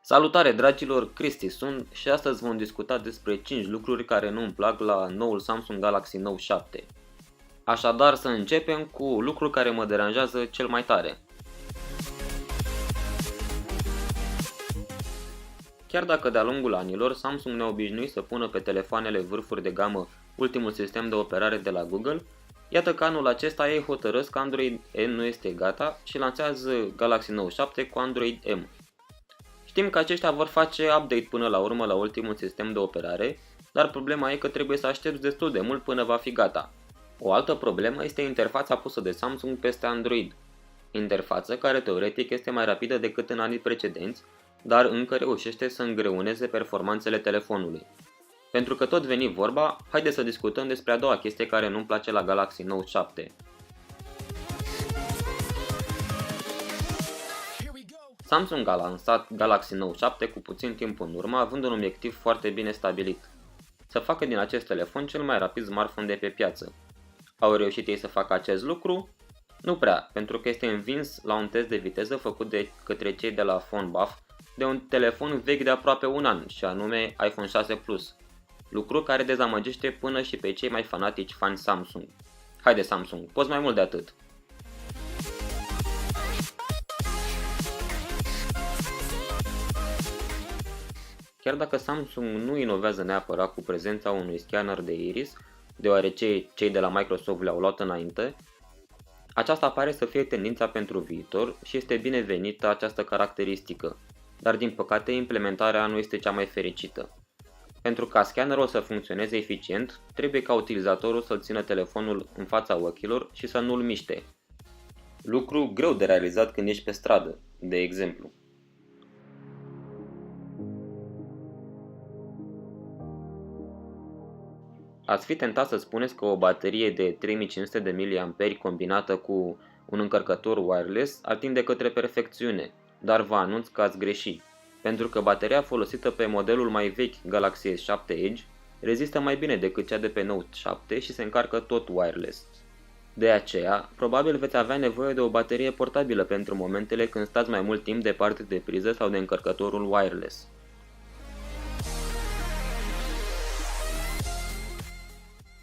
Salutare dragilor, Cristi sunt și astăzi vom discuta despre 5 lucruri care nu îmi plac la noul Samsung Galaxy Note 7. Așadar să începem cu lucrul care mă deranjează cel mai tare. Chiar dacă de-a lungul anilor Samsung ne-a obișnuit să pună pe telefoanele vârfuri de gamă ultimul sistem de operare de la Google, iată că anul acesta ei hotărăsc că Android N nu este gata și lansează Galaxy Note 7 cu Android M. Știm că aceștia vor face update până la urmă la ultimul sistem de operare, dar problema e că trebuie să aștepți destul de mult până va fi gata. O altă problemă este interfața pusă de Samsung peste Android. Interfață care teoretic este mai rapidă decât în anii precedenți, dar încă reușește să îngreuneze performanțele telefonului. Pentru că tot veni vorba, haideți să discutăm despre a doua chestie care nu-mi place la Galaxy Note 7. Samsung a lansat Galaxy Note 7 cu puțin timp în urmă, având un obiectiv foarte bine stabilit: să facă din acest telefon cel mai rapid smartphone de pe piață. Au reușit ei să facă acest lucru? Nu prea, pentru că este învins la un test de viteză făcut de către cei de la PhoneBuff de un telefon vechi de aproape un an, și anume iPhone 6 Plus, lucru care dezamăgește până și pe cei mai fanatici fani Samsung. Haide Samsung, poți mai mult de atât! Chiar dacă Samsung nu inovează neapărat cu prezența unui scanner de iris, deoarece cei de la Microsoft le-au luat înainte, aceasta pare să fie tendința pentru viitor și este binevenită această caracteristică, dar din păcate implementarea nu este cea mai fericită. Pentru ca scannerul să funcționeze eficient, trebuie ca utilizatorul să-l țină telefonul în fața ochilor și să nu-l miște. Lucru greu de realizat când ești pe stradă, de exemplu. Ați fi tentat să spuneți că o baterie de 3500 de mAh combinată cu un încărcător wireless ar tinde către perfecțiune, dar vă anunț că ați greșit, pentru că bateria folosită pe modelul mai vechi Galaxy S7 Edge rezistă mai bine decât cea de pe Note 7 și se încarcă tot wireless. De aceea, probabil veți avea nevoie de o baterie portabilă pentru momentele când stați mai mult timp departe de priză sau de încărcătorul wireless.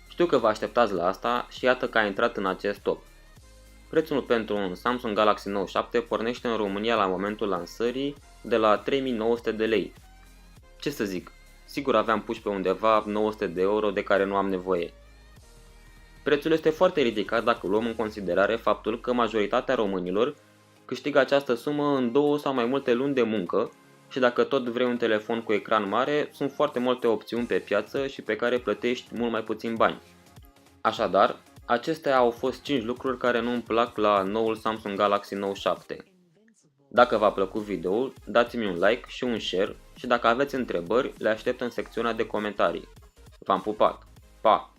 Știu că vă așteptați la asta și iată că a intrat în acest top. Prețul pentru un Samsung Galaxy Note 7 pornește în România la momentul lansării de la 3900 de lei. Ce să zic, sigur aveam puși pe undeva 900 de euro de care nu am nevoie. Prețul este foarte ridicat dacă luăm în considerare faptul că majoritatea românilor câștigă această sumă în 2 sau mai multe luni de muncă, și dacă tot vrei un telefon cu ecran mare, sunt foarte multe opțiuni pe piață și pe care plătești mult mai puțin bani. Așadar, acestea au fost 5 lucruri care nu îmi plac la noul Samsung Galaxy Note 7. Dacă v-a plăcut videoul, dați-mi un like și un share și dacă aveți întrebări, le aștept în secțiunea de comentarii. V-am pupat! Pa!